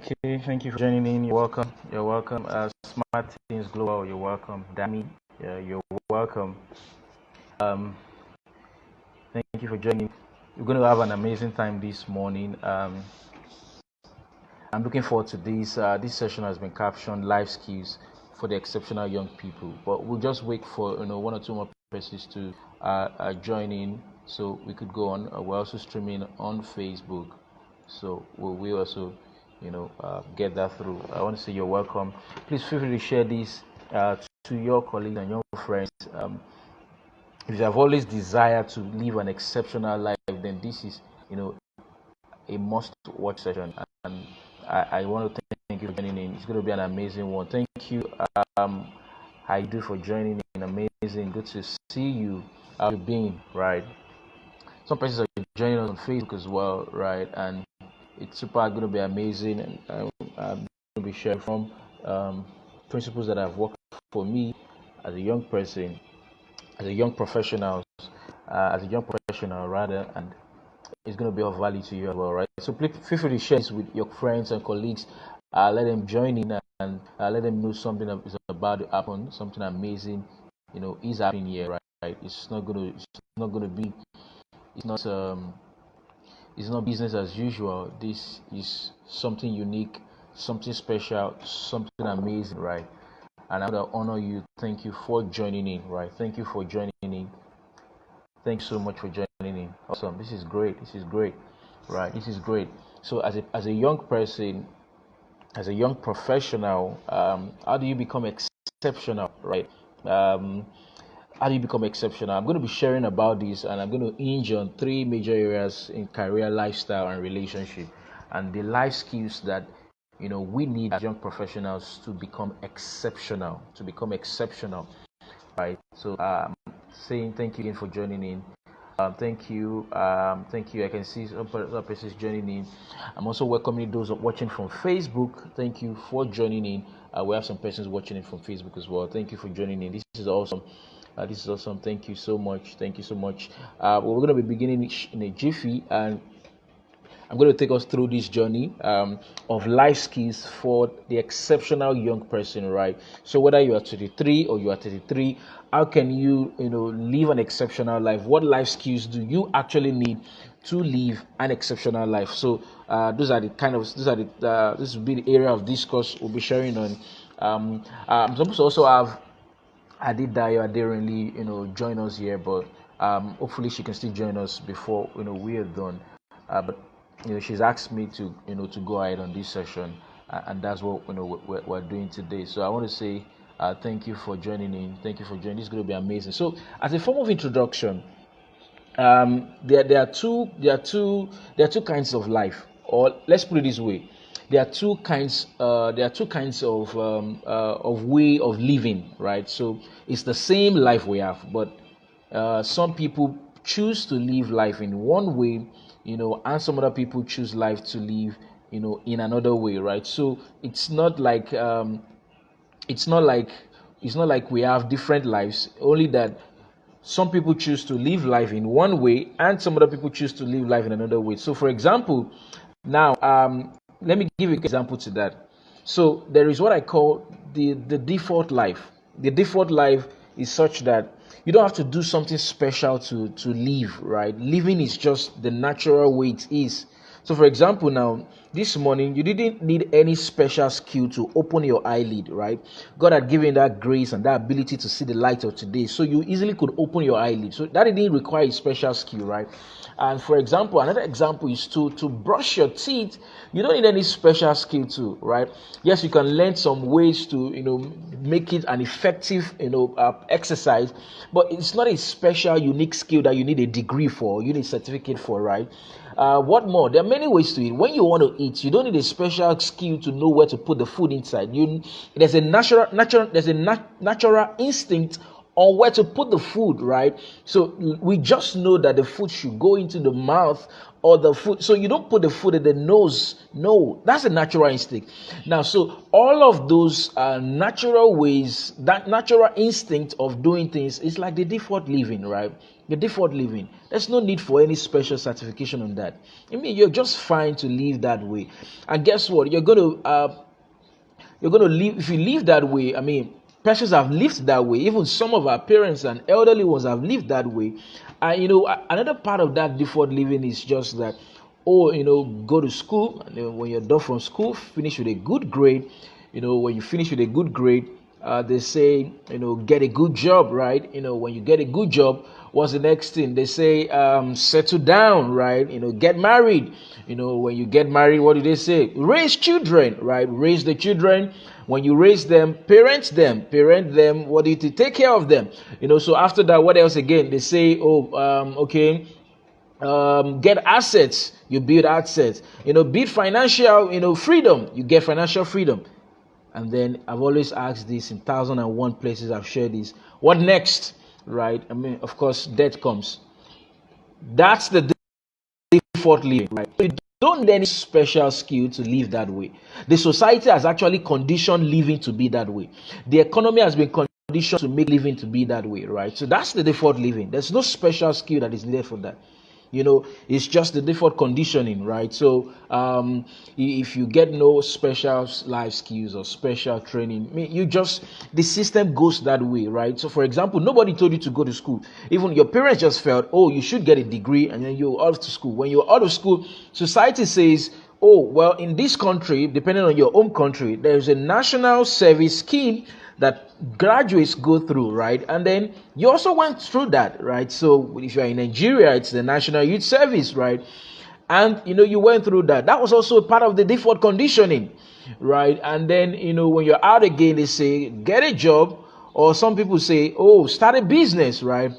Thank you for joining in. You're welcome. You're welcome. Smart Things Global. You're welcome. Dami, you're welcome. Um, Thank you for joining. We're going to have an amazing time this morning. I'm looking forward to this. This session has been captioned "Life Skills for the Exceptional Young People," but we'll just wait for one or two more persons to join in, so we could go on. We're also streaming on Facebook, so we also get that through. I want to say you're welcome. Please feel free to share this to your colleagues and your friends. If you have always desired to live an exceptional life, then this is a must-watch session, and I want to thank you for joining in. It's going to be an amazing one. Thank you, I do, for joining in. Amazing, good to see you. How you been, right? Some persons are joining us on Facebook as well, right? And it's super going to be amazing, and I'm going to be sharing from principles that have worked for me as a young person, as a young professional, rather, and it's going to be of value to you as well, right? So please feel free to share this with your friends and colleagues. Let them join in, and let them know something that is about to happen, something amazing, is happening here, right? It's not going to be, it's not business as usual. This is something unique, something special, something amazing, right? And I want to honor you. Thank you for joining in, right? Thank you for joining in. Thanks so much for joining in. Awesome. This is great. Right? This is great. So as a young person, as a young professional, how do you become exceptional, right? How do you become exceptional? I'm going to be sharing about this, and I'm going to hinge on three major areas in career, lifestyle, and relationship, and the life skills that we need as young professionals to become exceptional. Right? So saying thank you again for joining in. Thank you. Thank you. I can see some other persons joining in. I'm also welcoming those watching from Facebook. Thank you for joining in. We have some persons watching it from Facebook as well. Thank you for joining in. This is awesome. Thank you so much. We're going to be beginning in a jiffy, and I'm going to take us through this journey of life skills for the exceptional young person, right? So whether you are 23 or you are 33, how can you, live an exceptional life? What life skills do you actually need to live an exceptional life? So this will be the area of discourse we'll be sharing on. I'm supposed to also have Adidayo Aderenli, join us here, but hopefully she can still join us before we are done. But she's asked me to to go ahead on this session, and that's what we're doing today. So I want to say thank you for joining in. Thank you for joining. This is going to be amazing. So as a form of introduction, there are two kinds of life, or let's put it this way: there are two kinds of way of living, right? So it's the same life we have, but some people choose to live life in one way, and some other people choose life to live in another way, right? So it's not like we have different lives, only that some people choose to live life in one way and some other people choose to live life in another way. So for example, now let me give you an example to that. So there is what I call the default life. The default life is such that you don't have to do something special to live, right? Living is just the natural way it is. So for example, now this morning you didn't need any special skill to open your eyelid, right? God had given that grace and that ability to see the light of today, so you easily could open your eyelid. So that didn't require a special skill, right? And for example, another example is to brush your teeth. You don't need any special skill to, right? Yes, you can learn some ways to make it an effective exercise, but it's not a special unique skill that you need a degree for, you need a certificate for, right? What more? There are many ways to eat. When you want to eat, you don't need a special skill to know where to put the food inside. There's a natural instinct on where to put the food, right? So we just know that the food should go into the mouth or the food. So you don't put the food in the nose. No, that's a natural instinct. Now, so all of those natural ways, that natural instinct of doing things is like the default living, right? The default living. There's no need for any special certification on that. I mean, you're just fine to live that way. And guess what? You're going to live. If you live that way, I mean, persons have lived that way. Even some of our parents and elderly ones have lived that way. And another part of that default living is just that, go to school, and then when you're done from school, finish with a good grade. When you finish with a good grade, they say, get a good job, right? When you get a good job, what's the next thing? They say, settle down, right? Get married. When you get married, what do they say? Raise children, right? Raise the children. When you raise them, parent them. What do you do? Take care of them. So after that, what else again? They say, get assets. You build assets. Build financial, freedom. You get financial freedom. And then I've always asked this in 1,001 places I've shared this. What next? Right? I mean, of course, death comes. That's the default living, right? So you don't need any special skill to live that way. The society has actually conditioned living to be that way. The economy has been conditioned to make living to be that way, right? So that's the default living. There's no special skill that is needed for that. It's just the default conditioning, right? So if you get no special life skills or special training, the system goes that way, right? So for example, nobody told you to go to school. Even your parents just felt, you should get a degree, and then you're out of school. When you're out of school, society says, in this country, depending on your home country, there's a national service scheme that graduates go through, right? And then you also went through that, right? So if you're in Nigeria, it's the National Youth Service, right? And you went through that. That was also a part of the default conditioning, right? And then when you're out again, they say get a job, or some people say, start a business, right?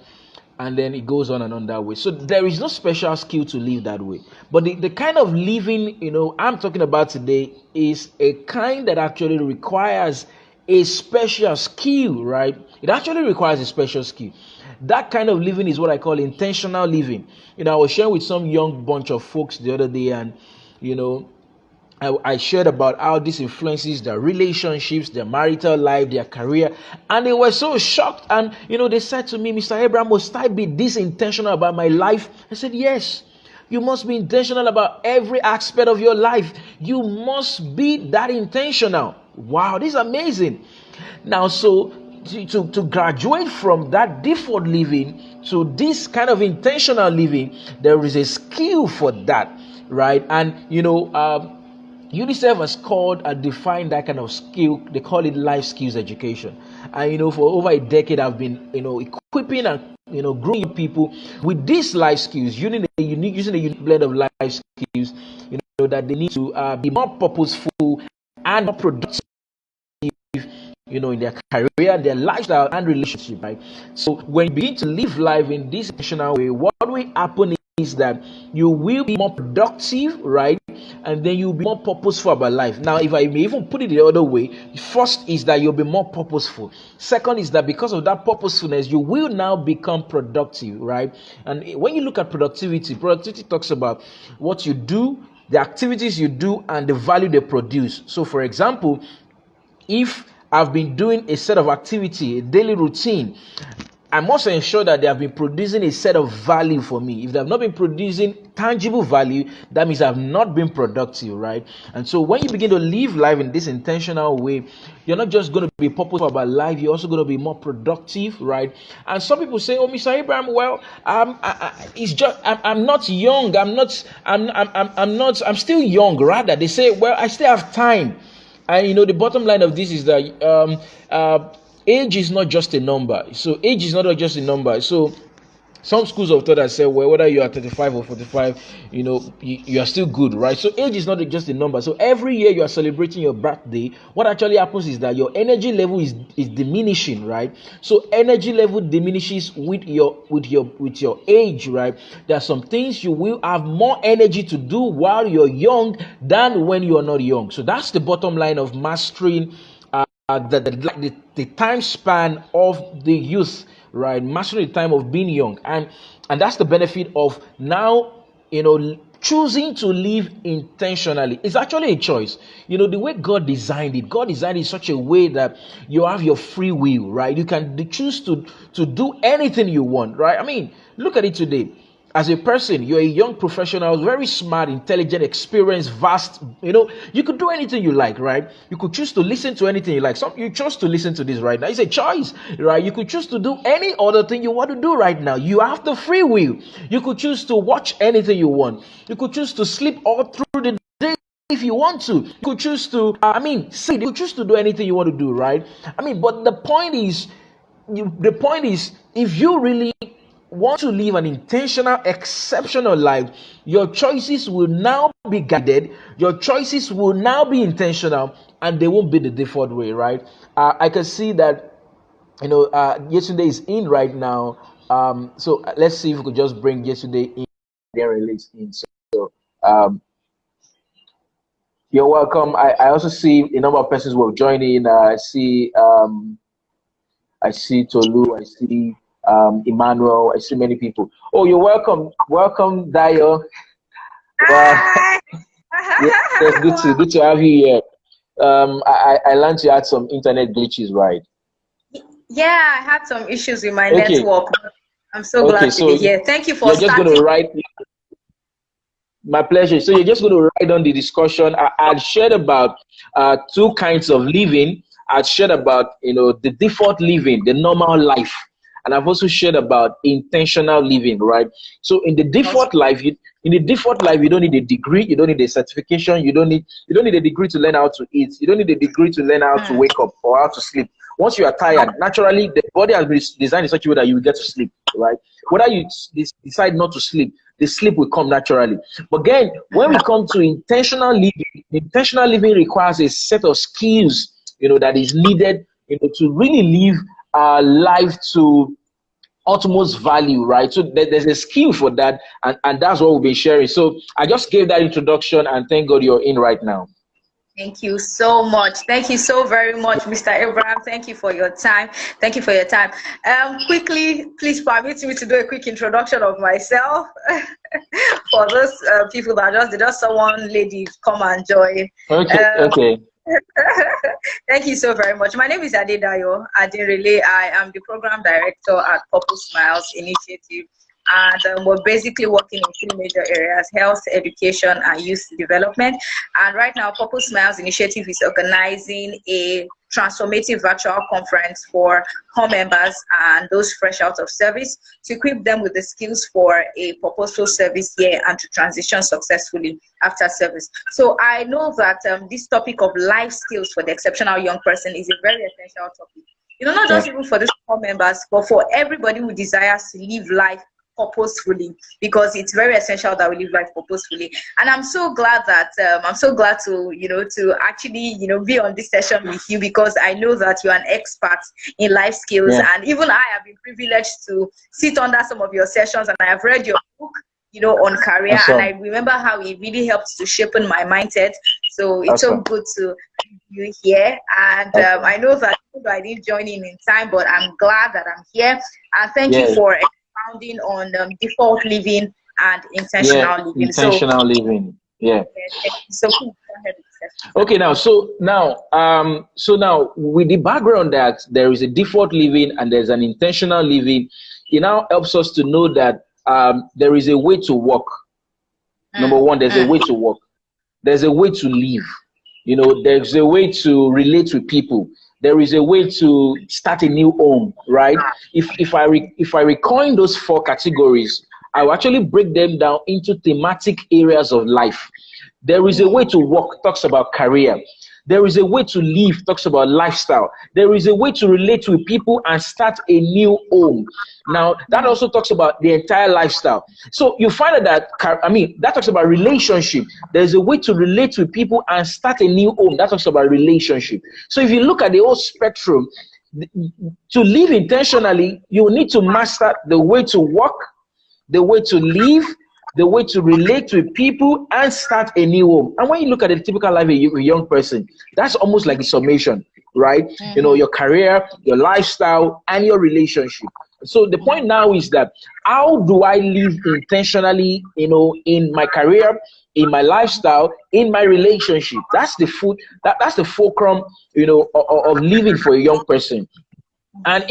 And then it goes on and on that way. So there is no special skill to live that way. But the kind of living I'm talking about today is a kind that actually requires a special skill, right? It actually requires a special skill. That kind of living is what I call intentional living. I was sharing with some young bunch of folks the other day, and I shared about how this influences their relationships, their marital life, their career, and they were so shocked. And they said to me, Mr. Abraham, must I be this intentional about my life? I said, yes. You must be intentional about every aspect of your life. You must be that intentional. Wow, this is amazing. Now, so to graduate from that default living to this kind of intentional living, there is a skill for that, right? And UNICEF has called and defined that kind of skill. They call it life skills education. And for over a decade, I've been equipping and growing people with these life skills, using a unique blend of life skills. That they need to be more purposeful and more productive, in their career, their lifestyle, and relationship, right? So when you begin to live life in this intentional way, what will happen is that you will be more productive, right? And then you'll be more purposeful about life. Now, if I may even put it the other way, first is that you'll be more purposeful. Second is that because of that purposefulness, you will now become productive, right? And when you look at productivity talks about what you do, the activities you do, and the value they produce. So for example, if I've been doing a set of activity, a daily routine, I must ensure that they have been producing a set of value for me. If they have not been producing tangible value, that means I have not been productive, right? And so when you begin to live life in this intentional way, you're not just going to be purposeful about life, you're also going to be more productive, right? And some people say, Mr. Abraham, well, I'm not young, I'm still young, rather. They say, well, I still have time. And the bottom line of this is that age is not just a number. So age is not just a number. So some schools of thought that say, well, whether you are 35 or 45, you are still good, right? So age is not just a number. So every year you are celebrating your birthday, what actually happens is that your energy level is diminishing, right? So energy level diminishes with your age, right? There are some things you will have more energy to do while you're young than when you are not young. So that's the bottom line of mastering the time span of the youth, right? Mastering the time of being young, and that's the benefit of now, choosing to live intentionally. It's actually a choice. The way God designed it in such a way that you have your free will, right? You can choose to do anything you want, right? I mean, look at it today. As a person, you're a young professional, very smart, intelligent, experienced, vast. You could do anything you like, right? You could choose to listen to anything you like. You chose to listen to this right now. It's a choice, right? You could choose to do any other thing you want to do right now. You have the free will. You could choose to watch anything you want. You could choose to sleep all through the day if you want to. You could choose to, you could choose to do anything you want to do, right? But the point is, if you really want to live an intentional, exceptional life, your choices will now be guided, your choices will now be intentional, and they won't be the default way, right? I can see that, yesterday is in right now. So let's see if we could just bring yesterday in, then release in. So, you're welcome. I also see a number of persons who have joined in. I see Tolu, I see Emmanuel, I see many people. Oh, you're welcome. Welcome, Dio. Yes, good to have you here. I learned you had some internet glitches, right? Yeah, I had some issues with my network. I'm so glad to be here. Thank you for you're just going to write. My pleasure. So you're just going to write on the discussion. I shared about two kinds of living. I shared about the default living, the normal life, and I've also shared about intentional living, right? So in the default life, you don't need a degree, you don't need a certification, you don't need a degree to learn how to eat, you don't need a degree to learn how to wake up or how to sleep. Once you are tired, naturally the body has been designed in such a way that you will get to sleep, right? Whether you decide not to sleep, the sleep will come naturally. But again, when we come to intentional living requires a set of skills, that is needed, to really live our life to utmost value, right? So there's a skill for that, and that's what we've been sharing. So I just gave that introduction, and thank God you're in right now. Thank you so much. Thank you so very much, Mr. Abraham. Thank you for your time. Thank you for your time. Quickly, please permit me to do a quick introduction of myself for those people that just saw one lady come and join. Okay. Thank you so very much. My name is Adedayo Adirele. I am the program director at Purple Smiles Initiative, and we're basically working in three major areas: health, education, and youth development. And right now, Purple Smiles Initiative is organizing a transformative virtual conference for home members and those fresh out of service to equip them with the skills for a purposeful service year and to transition successfully after service. So I know that this topic of life skills for the exceptional young person is a very essential topic. Not just even for these home members, but for everybody who desires to live life purposefully, because it's very essential that we live life purposefully. And I'm so glad that to actually be on this session with you, because I know that you're an expert in life skills, and even I have been privileged to sit under some of your sessions, and I have read your book on career, and I remember how it really helped to shape my mindset. So it's so good to have you here, and I know that I didn't join in time, but I'm glad that I'm here, and thank you for expounding on default living and intentional living. Intentional living. So go ahead. Okay, so now with the background that there is a default living and there's an intentional living, it now helps us to know that there is a way to walk. Number one, there's a way to walk. There's a way to live. There's a way to relate with people. There is a way to start a new home, right? If I recoin those four categories, I will actually break them down into thematic areas of life. There is a way to walk, talks about career. There is a way to live, talks about lifestyle. There is a way to relate with people and start a new home. Now, that also talks about the entire lifestyle. So you find that talks about relationship. There's a way to relate with people and start a new home. That talks about relationship. So if you look at the whole spectrum, to live intentionally, you need to master the way to walk, the way to live, the way to relate with people, and start a new home. And when you look at the typical life of a young person, that's almost like a summation. right? Your career, your lifestyle, and your relationship. So the point now is that how do I live intentionally, in my career, in my lifestyle, in my relationship? That's the that's the fulcrum, of living for a young person. And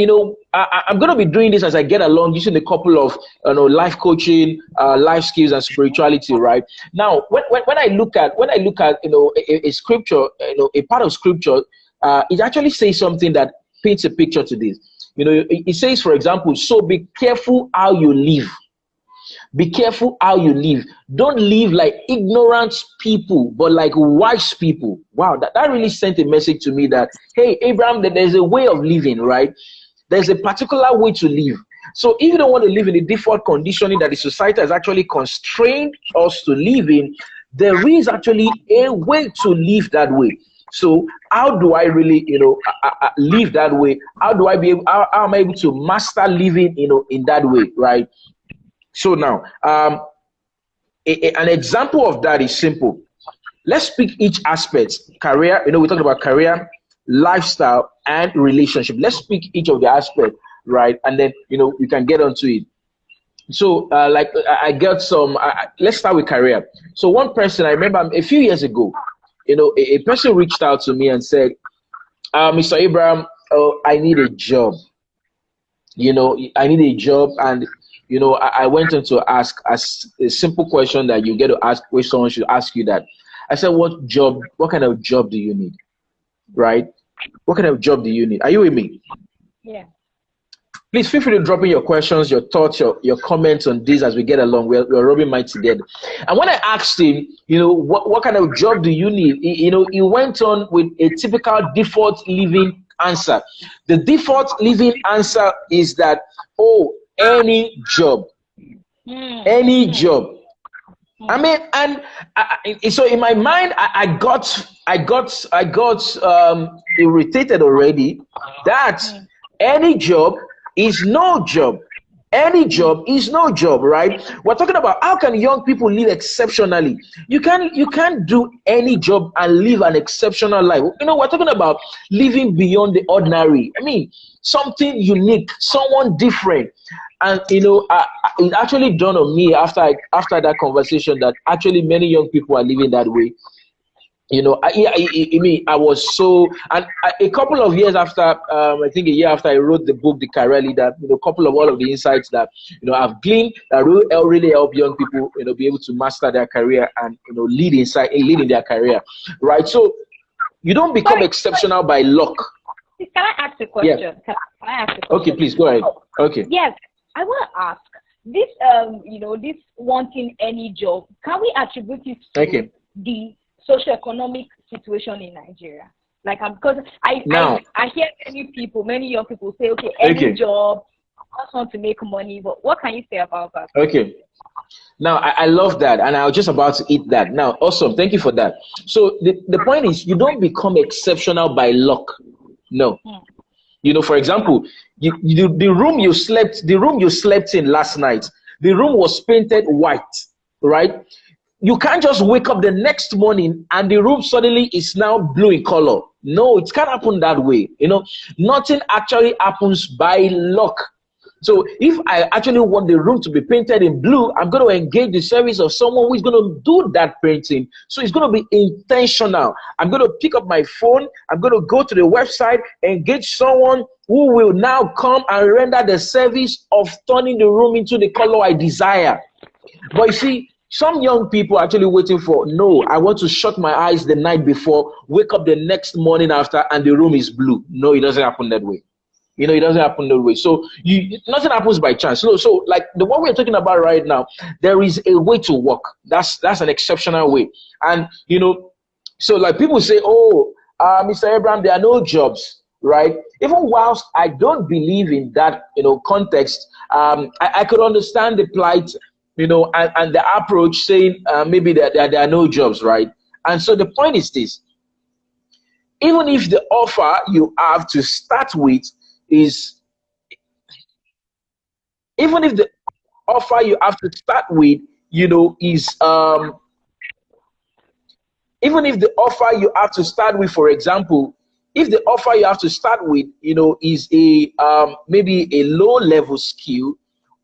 I'm going to be doing this as I get along, using a couple of life coaching, life skills, and spirituality. Right now, when I look at a scripture, a part of scripture, it actually says something that paints a picture to this. It says, for example, so be careful how you live. Be careful how you live. Don't live like ignorant people, but like wise people. Wow, that really sent a message to me that, hey, Abraham, that there's a way of living, right? There's a particular way to live. So if you don't want to live in the default conditioning that the society has actually constrained us to live in, there is actually a way to live that way. So how do I really, live that way? How am I able to master living, in that way, right? So now, an example of that is simple. Let's pick each aspect: career. We talked about career, lifestyle, and relationship. Let's pick each of the aspects, right? And then we can get onto it. So, I got some. Let's start with career. So, one person I remember a few years ago, a person reached out to me and said, "Mr. Abraham, I need a job. I need a job." And I went on to ask a simple question that you get to ask, where someone should ask you that. I said, what kind of job do you need? Right? What kind of job do you need? Are you with me? Yeah. Please feel free to drop in your questions, your thoughts, your comments on this as we get along. We're rubbing minds together. And when I asked him, what kind of job do you need? He went on with a typical default living answer. The default living answer is that, any job, any job. I mean, and so in my mind, I got irritated already that any job is no job. Any job is no job, right? We're talking about how can young people live exceptionally. You can't do any job and live an exceptional life. We're talking about living beyond the ordinary. I mean, something unique, someone different. And it actually dawned on me after that conversation that actually many young people are living that way. I was so, and a couple of years after, I think a year after I wrote the book, The Career Leader, a couple of all of the insights that, I've gleaned that really help young people, be able to master their career and, lead in their career, right? So you don't become exceptional by luck. Can I ask a question? Yeah. Can I ask a question? Okay, please go ahead. Okay. Yes, I want to ask this. This wanting any job, can we attribute it to the socioeconomic situation in Nigeria? Because I hear many young people say, okay, any job, I just want to make money. But what can you say about that? Okay. Now, I love that, and I was just about to eat that. Now, awesome. Thank you for that. So the point is, you don't become exceptional by luck. No. For example, the room you slept in last night, the room was painted white, right? You can't just wake up the next morning and the room suddenly is now blue in color. No, it can't happen that way. Nothing actually happens by luck. So if I actually want the room to be painted in blue, I'm going to engage the service of someone who is going to do that painting. So it's going to be intentional. I'm going to pick up my phone. I'm going to go to the website, engage someone who will now come and render the service of turning the room into the color I desire. But you see, some young people are actually waiting for, no, I want to shut my eyes the night before, wake up the next morning after, and the room is blue. No, it doesn't happen that way. It doesn't happen that way. So nothing happens by chance. So like the one we're talking about right now, there is a way to work. That's an exceptional way. And so like people say, Mr. Abraham, there are no jobs, right? Even whilst I don't believe in that, context, I could understand the plight, and the approach saying maybe there are no jobs, right? And so the point is this: even if the offer you have to start with is, even if the offer you have to start with, is even if the offer you have to start with, for example, if the offer you have to start with, is a maybe a low level skill,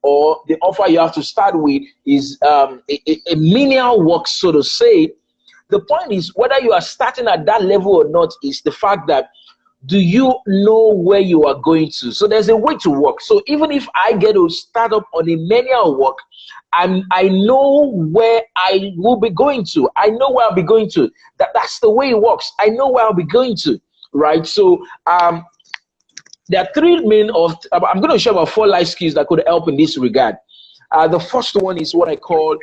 or the offer you have to start with is a menial work, so to say, the point is whether you are starting at that level or not is the fact that, do you know where you are going to? So there's a way to work. So even if I get to start up on a manual work, I know where I will be going to. I know where I'll be going to. That's the way it works. I know where I'll be going to, right? So there are three main I'm going to share about 4 life skills that could help in this regard. The first one is what I call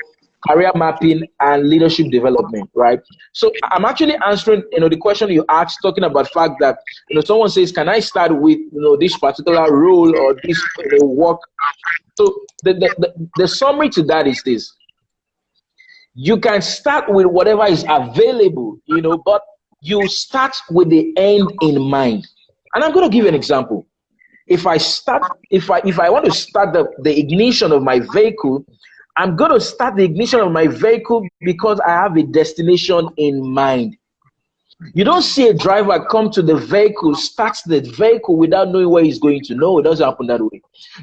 career mapping and leadership development, right? So I'm actually answering, the question you asked, talking about the fact that, someone says, can I start with, this particular role or this work? So the summary to that is this: you can start with whatever is available, but you start with the end in mind. And I'm going to give you an example. If I want to start the ignition of my vehicle, I'm going to start the ignition of my vehicle because I have a destination in mind. You don't see a driver come to the vehicle, starts the vehicle without knowing where he's going to. No, it doesn't happen that way.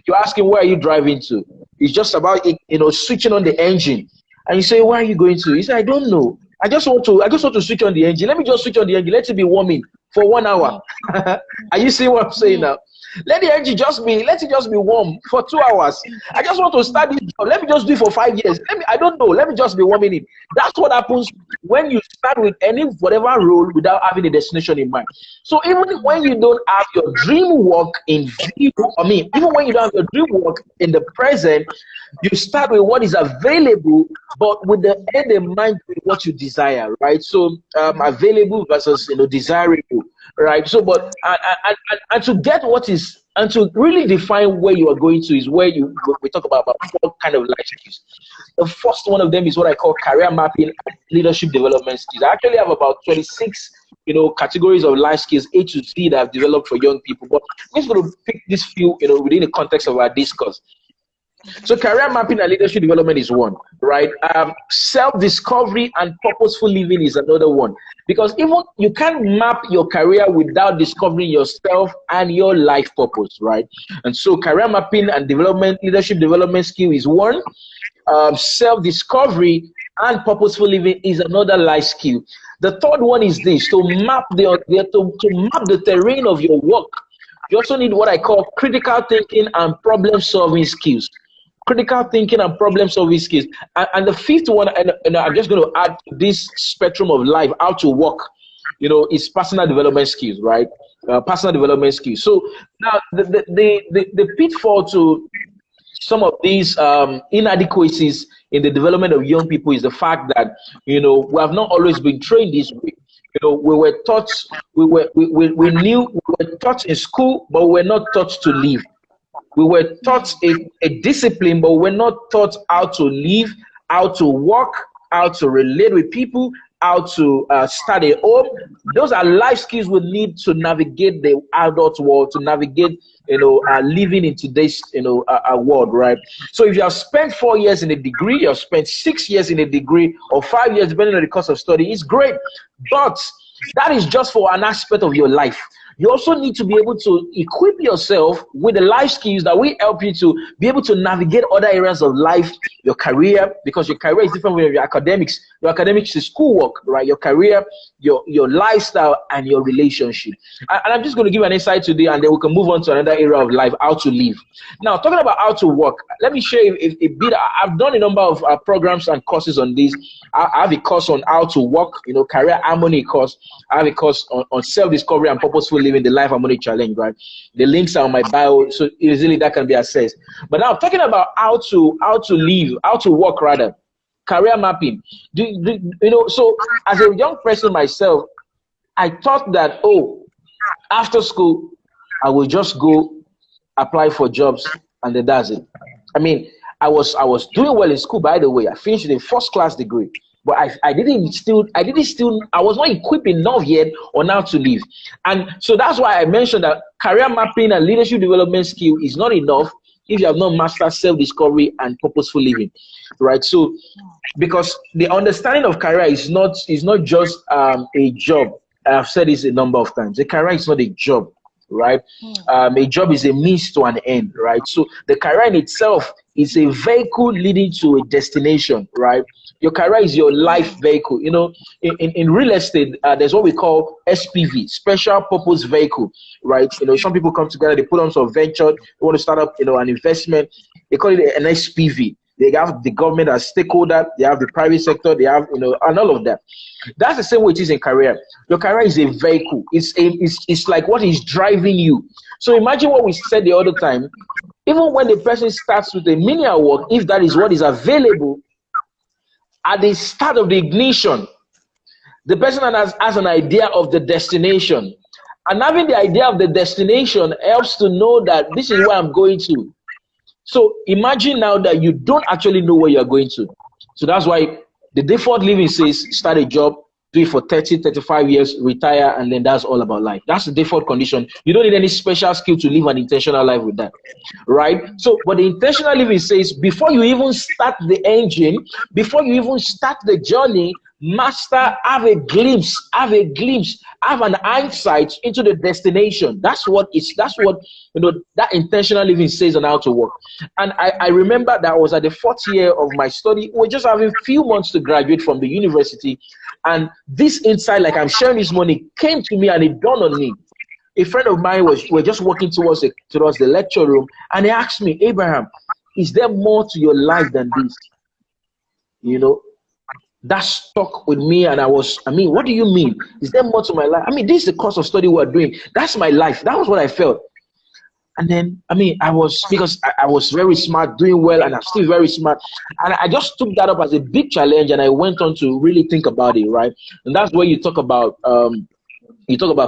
You ask him, where are you driving to? It's just about, switching on the engine. And you say, where are you going to? He said, I don't know. I just want to switch on the engine. Let me just switch on the engine. Let it be warming for 1 hour. Are you seeing what I'm saying now? Let the engine just be warm for 2 hours. I just want to start this job. Let me just do it for 5 years. I don't know. Let me just be warming it. That's what happens when you start with whatever role without having a destination in mind. So even when you don't have your dream work in view, even when you don't have your dream work in the present, you start with what is available, but with the end in mind with what you desire, right? So available versus desirable. Right. So, but and to get what is, and to really define where you are going to, is where we talk about 4 kind of life skills. The first one of them is what I call career mapping and leadership development skills. I actually have about 26 categories of life skills, A to Z, that I've developed for young people. But I'm just going to pick these few within the context of our discourse. So career mapping and leadership development is one, right? Self-discovery and purposeful living is another one. Because even you can't map your career without discovering yourself and your life purpose, right? And so career mapping and leadership development skill is one. Self-discovery and purposeful living is another life skill. The third one is this: to map the terrain of your work. You also need what I call critical thinking and problem-solving skills. Critical thinking and problem-solving skills. And the fifth one, and I'm just going to add to this spectrum of life, how to work, is personal development skills, right? Personal development skills. So now the pitfall to some of these inadequacies in the development of young people is the fact that, we have not always been trained this way. We were taught, we were taught in school, but we were not taught to live. We were taught a discipline, but we're not taught how to live, how to work, how to relate with people, how to start a home. Those are life skills we need to navigate the adult world, to navigate, living in today's, world, right? So if you have spent 4 years in a degree, you have spent 6 years in a degree, or 5 years, depending on the course of study, it's great. But that is just for an aspect of your life. You also need to be able to equip yourself with the life skills that will help you to be able to navigate other areas of life, your career, because your career is different from your academics. Your academics is schoolwork, right? Your career, your lifestyle, and your relationship. And I'm just going to give an insight today, and then we can move on to another area of life, how to live. Now, talking about how to work, let me share a bit. I've done a number of programs and courses on this. I have a course on how to work, career harmony course. I have a course on self-discovery and purposeful living, the Life Harmony Challenge, right? The links are on my bio, so easily that can be accessed. But now, talking about how to live, how to work rather, career mapping. So as a young person myself, I thought that, after school, I will just go apply for jobs and then that's it. I mean, I was doing well in school, by the way. I finished with a first-class degree. But I was not equipped enough yet on how to live. And so that's why I mentioned that career mapping and leadership development skill is not enough if you have not mastered self-discovery and purposeful living, right? So because the understanding of career is not just a job. I've said this a number of times. A career is not a job, right? A job is a means to an end, right? So the career in itself is a vehicle leading to a destination, right? Your career is your life vehicle. You know, in real estate, there's what we call SPV, special purpose vehicle, right? You know, some people come together, they put on some venture, they want to start up, you know, an investment. They call it an SPV. They have the government as stakeholder, they have the private sector, they have, you know, and all of that. That's the same way it is in career. Your career is a vehicle. It's like what is driving you. So imagine what we said the other time. Even when the person starts with a menial work, if that is what is available, at the start of the ignition, the person has an idea of the destination. And having the idea of the destination helps to know that this is where I'm going to. So imagine now that you don't actually know where you're going to. So that's why the default living says start a job, do it for 30, 35 years, retire, and then that's all about life. That's the default condition. You don't need any special skill to live an intentional life with that, right? So, but the intentional living says before you even start the engine, before you even start the journey, master, have a glimpse, have an insight into the destination. That's what you know, that intentional living says on how to work. And I remember that I was at the 4th year of my study. We're just having few months to graduate from the university. And this insight, like I'm sharing this morning, came to me and it dawned on me. A friend of mine we're just walking towards the lecture room, and he asked me, Abraham, is there more to your life than this? You know, that stuck with me, and what do you mean? Is there more to my life? I mean, this is the course of study we're doing. That's my life. That was what I felt. And then, because I was very smart, doing well, and I'm still very smart. And I just took that up as a big challenge, and I went on to really think about it, right? And that's where you talk about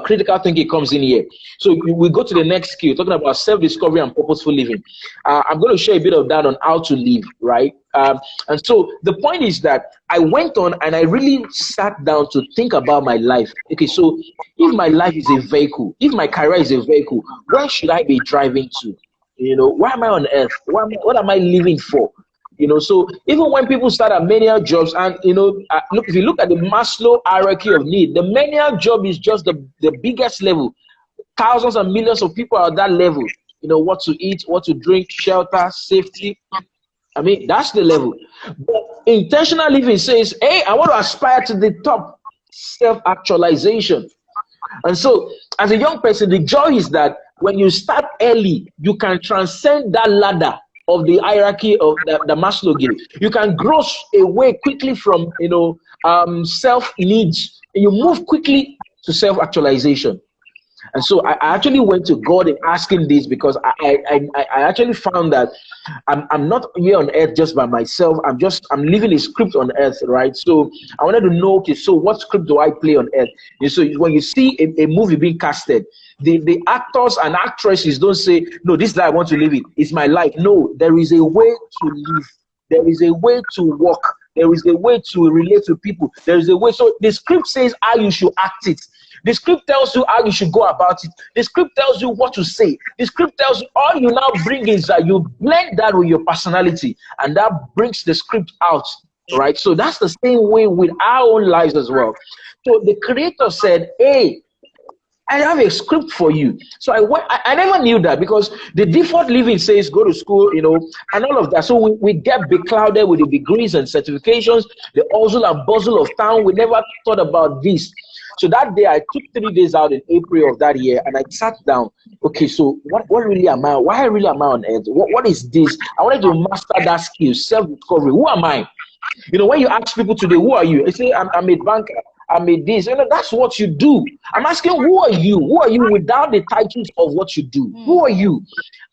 critical thinking comes in here. So we go to the next skill, talking about self-discovery and purposeful living. I'm going to share a bit of that on how to live, right? And so the point is that I went on and I really sat down to think about my life. Okay, so if my life is a vehicle, if my career is a vehicle, where should I be driving to? You know, why am I on earth? What am I living for? You know, so even when people start at menial jobs, and you know, look, if you look at the Maslow hierarchy of need, the menial job is just the biggest level. Thousands and millions of people are at that level. You know, what to eat, what to drink, shelter, safety. I mean, that's the level. But intentional living says, hey, I want to aspire to the top, self-actualization. And so, as a young person, the joy is that when you start early, you can transcend that ladder of the hierarchy of the Maslow gave. You can grow away quickly from, you know, self needs, and you move quickly to self-actualization. And so I actually went to God in asking this, because I actually found that I'm not here on earth just by myself. I'm living a script on earth, right? So I wanted to know, okay, so what script do I play on earth? And so when you see a movie being casted, the actors and actresses don't say, no, this is how I want to live it. It's my life. No, there is a way to live. There is a way to walk. There is a way to relate to people. There is a way. So the script says how you should act it. The script tells you how you should go about it. The script tells you what to say. The script tells you, all you now bring is that you blend that with your personality, and that brings the script out, right? So that's the same way with our own lives as well. So the creator said, hey, I have a script for you. So I never knew that, because the default living says go to school, you know, and all of that. So we get beclouded with the degrees and certifications, the hustle and bustle of town. We never thought about this. So that day, I took 3 days out in April of that year, and I sat down. Okay, so what really am I? Why really am I on earth? What is this? I wanted to master that skill, self-discovery. Who am I? You know, when you ask people today, who are you? They say, I'm a banker. I made this. You know, that's what you do. I'm asking, who are you? Who are you without the titles of what you do? Who are you?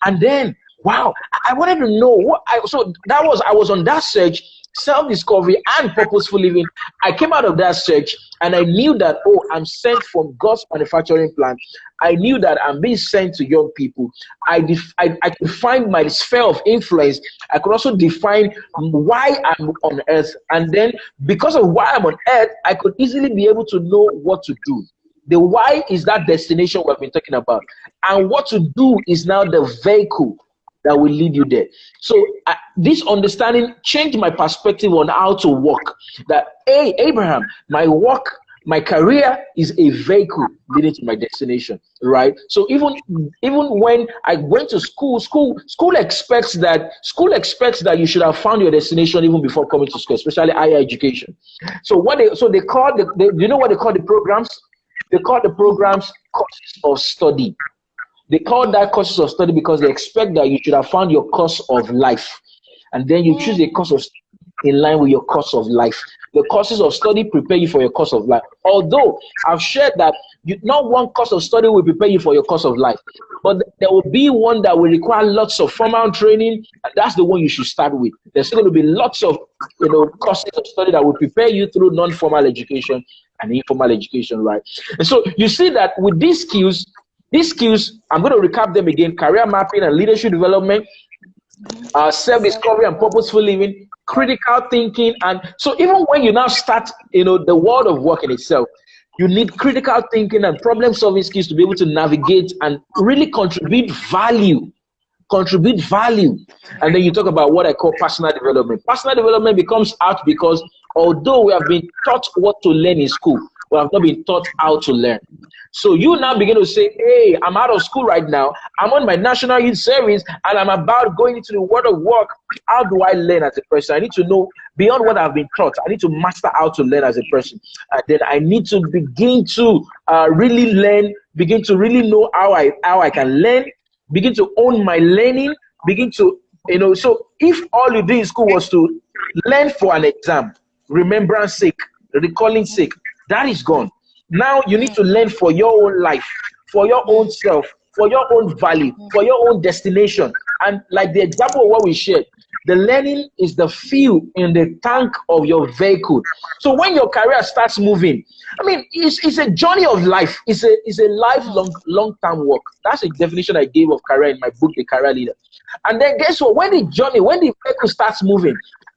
And then, wow, I wanted to know I was on that search, self-discovery and purposeful living. I came out of that search, and I knew that, oh, I'm sent from God's manufacturing plant. I knew that I'm being sent to young people. I could find my sphere of influence. I could also define why I'm on earth. And then because of why I'm on earth, I could easily be able to know what to do. The why is that destination we've been talking about. And what to do is now the vehicle that will lead you there. So this understanding changed my perspective on how to walk. That, hey, Abraham, my walk My career is a vehicle leading to my destination, right? So even when I went to school expects that you should have found your destination even before coming to school, especially higher education. So they call you know what they call the programs? They call the programs courses of study. They call that courses of study because they expect that you should have found your course of life, and then you choose a course of study in line with your course of life. The courses of study prepare you for your course of life. Although I've shared that not one course of study will prepare you for your course of life, but there will be one that will require lots of formal training, and that's the one you should start with. There's still going to be lots of courses of study that will prepare you through non-formal education and informal education, right? And so you see that with these skills, I'm going to recap them again: career mapping and leadership development, self-discovery and purposeful living, critical thinking. And so even when you now start, the world of work in itself, you need critical thinking and problem-solving skills to be able to navigate and really contribute value. And then you talk about what I call personal development. Personal development becomes out because although we have been taught what to learn in school, we have not been taught how to learn. So you now begin to say, hey, I'm out of school right now. I'm on my national youth service and I'm about going into the world of work. How do I learn as a person? I need to know beyond what I've been taught. I need to master how to learn as a person. And then I need to begin to really learn, begin to really know how I can learn, begin to own my learning, begin to, so if all you do in school was to learn for an exam, remembrance sake, recalling sake, that is gone. Now you need to learn for your own life, for your own self, for your own value, for your own destination. And like the example of what we shared, the learning is the fuel in the tank of your vehicle. So when your career starts moving, I mean, it's a journey of life. It's a lifelong, long-term work. That's the definition I gave of career in my book, The Career Leader. And then guess what? When the vehicle starts moving,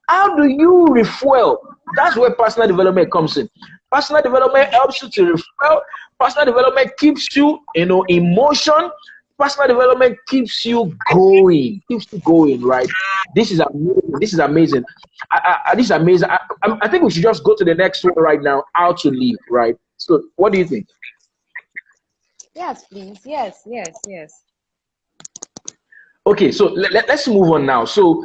how do you refuel? That's where personal development comes in. Personal development helps you to refuel. Personal development keeps you, in motion. Personal development keeps you going, right? This is amazing. This is amazing. I think we should just go to the next one right now, how to live, right? So what do you think? Yes, please. Yes. Okay, so let's move on now. So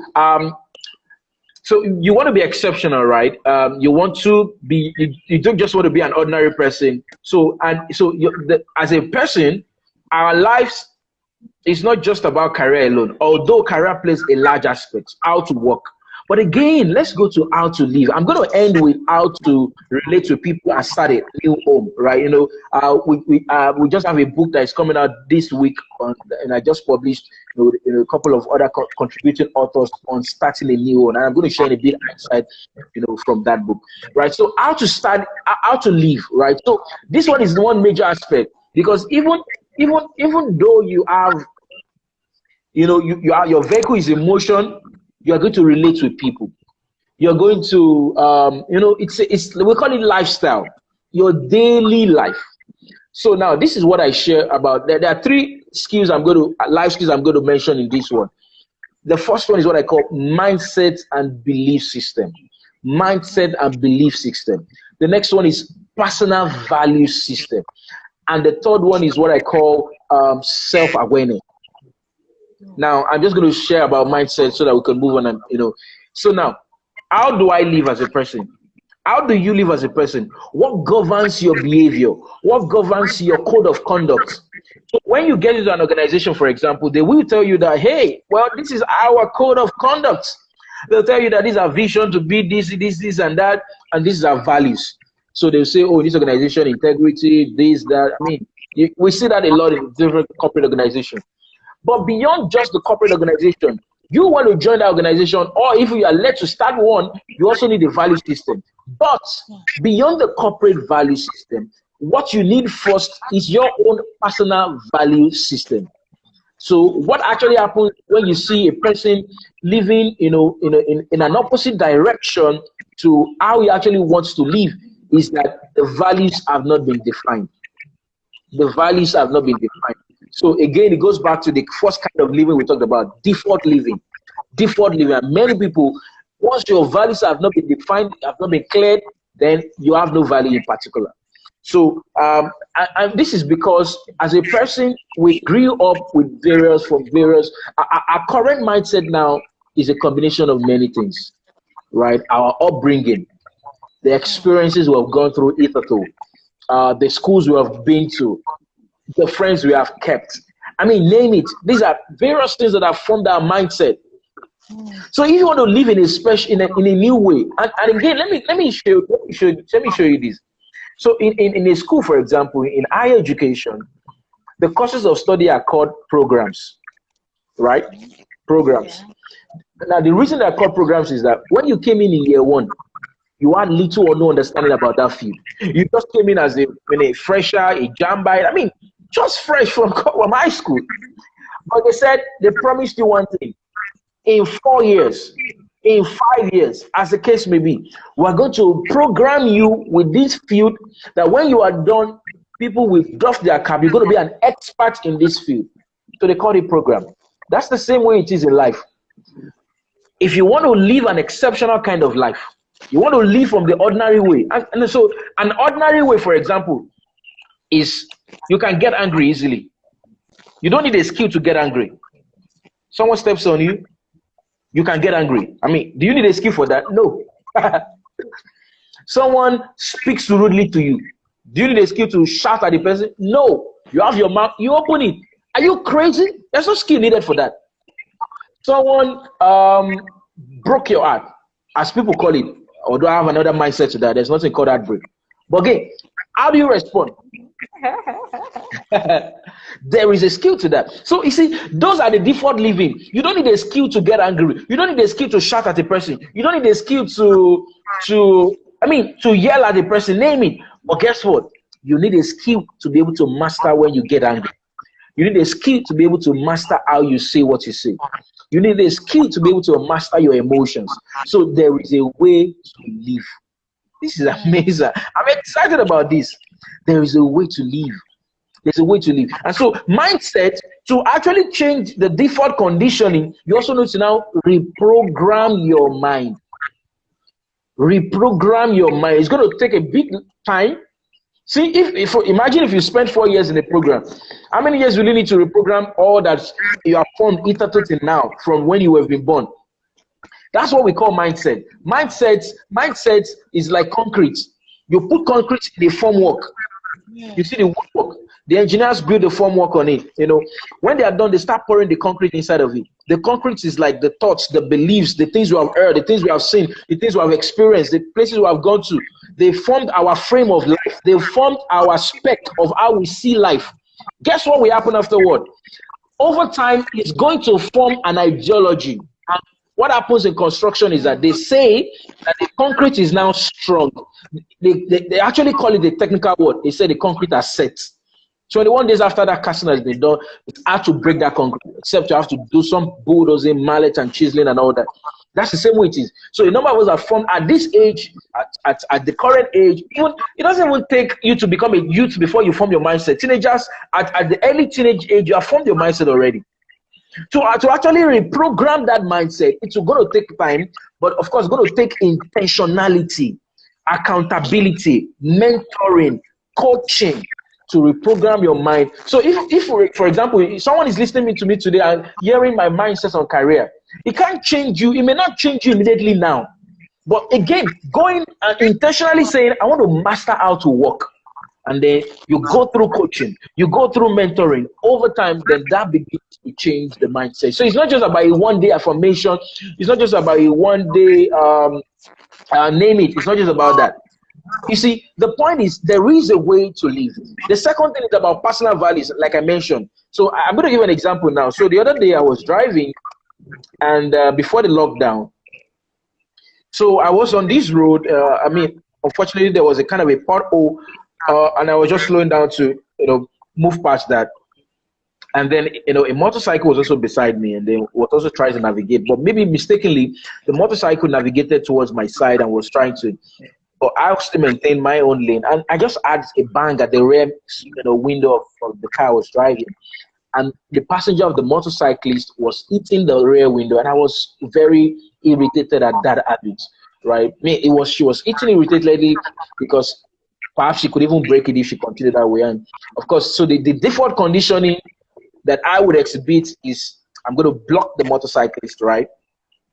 so you want to be exceptional, right? You want to be, you don't just want to be an ordinary person. So as a person, our lives is not just about career alone, although career plays a large aspect, how to work. But again, let's go to how to live. I'm going to end with how to relate to people and start a new home, right? We just have a book that is coming out this week, and I just published a couple of other contributing authors on starting a new home, and I'm going to share a bit outside, from that book, right? So how to start, how to live, right? So this one is one major aspect, because even though you have, your vehicle is in motion, you are going to relate with people. You're going to, we call it lifestyle, your daily life. So now this is what I share about. There are three skills life skills I'm going to mention in this one. The first one is what I call mindset and belief system. Mindset and belief system. The next one is personal value system. And the third one is what I call self-awareness. Now, I'm just going to share about mindset so that we can move on. And so now, how do I live as a person? How do you live as a person? What governs your behavior? What governs your code of conduct? So when you get into an organization, for example, they will tell you that, hey, well, this is our code of conduct. They'll tell you that this is our vision to be this, and that, and this is our values. So they'll say, oh, this organization, integrity, this, that. I mean, we see that a lot in different corporate organizations. But beyond just the corporate organization, you want to join that organization, or if you are led to start one, you also need a value system. But beyond the corporate value system, what you need first is your own personal value system. So what actually happens when you see a person living, in an opposite direction to how he actually wants to live, is that the values have not been defined. The values have not been defined. So again, it goes back to the first kind of living we talked about, default living. Default living. And many people, once your values have not been defined, have not been cleared, then you have no value in particular. So and this is because as a person, we grew up with our current mindset now is a combination of many things, right? Our upbringing, the experiences we have gone through hitherto, the schools we have been to, the friends we have kept. I mean, name it. These are various things that have formed our mindset. So if you want to live in a special, in a new way, and again, let me show you this. So in a school, for example, in higher education, the courses of study are called programs, right? Programs. Now, the reason they're called programs is that when you came in year one, you had little or no understanding about that field. You just came in as a fresher, a jambite. I mean, just fresh from high school. But they said they promised you one thing. In 4 years, in 5 years, as the case may be, we're going to program you with this field that when you are done, people will drop their cap. You're going to be an expert in this field. So they call it program. That's the same way it is in life. If you want to live an exceptional kind of life, you want to live from the ordinary way. And so an ordinary way, for example, is you can get angry easily. You don't need a skill to get angry. Someone steps on you, you can get angry. I mean, do you need a skill for that? No. Someone speaks rudely to you. Do you need a skill to shout at the person? No. You have your mouth, you open it. Are you crazy? There's no skill needed for that. Someone broke your heart, as people call it. Although I have another mindset to that. There's nothing called heartbreak. But again, how do you respond? There is a skill to that. So you see, those are the default living. You don't need a skill to get angry. You don't need a skill to shout at a person. You don't need a skill to yell at a person, name it. But guess what? You need a skill to be able to master when you get angry. You need a skill to be able to master how you say what you say. You need a skill to be able to master your emotions. So there is a way to live. This is amazing. I'm excited about this. There is a way to live. There's a way to live. And so mindset, to actually change the default conditioning, you also need to now reprogram your mind. Reprogram your mind. It's going to take a big time. See, if imagine if you spend 4 years in a program, how many years will you need to reprogram all that you have formed hitherto till now from when you have been born? That's what we call mindset. Mindset is like concrete. You put concrete in the formwork. You see the woodwork. The engineers build the formwork on it. You know, when they are done, they start pouring the concrete inside of it. The concrete is like the thoughts, the beliefs, the things we have heard, the things we have seen, the things we have experienced, the places we have gone to. They formed our frame of life. They formed our spec of how we see life. Guess what will happen afterward? Over time, it's going to form an ideology. And what happens in construction is that they say that the concrete is now strong. They actually call it the technical word. They say the concrete has set. 21 days after that casting has been done, it's hard to break that concrete, except you have to do some bulldozing, mallet and chiseling and all that. That's the same way it is. So a number of us are formed at this age, at the current age. Even it doesn't even take you to become a youth before you form your mindset. Teenagers, at the early teenage age, you have formed your mindset already. To actually reprogram that mindset, it's going to take time, but of course, it's going to take intentionality, accountability, mentoring, coaching to reprogram your mind. So if for example, if someone is listening to me today and hearing my mindset on career, it can't change you. It may not change you immediately now. But again, going and intentionally saying, I want to master how to work. And then you go through coaching, you go through mentoring. Over time, then that begins to change the mindset. So it's not just about a one-day affirmation. It's not just about a one-day name it. It's not just about that. You see, the point is there is a way to live. The second thing is about personal values, like I mentioned. So I'm going to give an example now. So the other day I was driving, and before the lockdown, so I was on this road. Unfortunately, there was a kind of a pothole, and I was just slowing down to move past that. And then a motorcycle was also beside me, and they was also trying to navigate. But maybe mistakenly, the motorcycle navigated towards my side and was trying to. But I still maintain my own lane, and I just had a bang at the rear window of the car I was driving, and the passenger of the motorcyclist was hitting the rear window, and I was very irritated at that habit. Right? She was hitting irritatedly because Perhaps she could even break it if she continued that way. And of course, so the default conditioning that I would exhibit is I'm going to block the motorcyclist, right?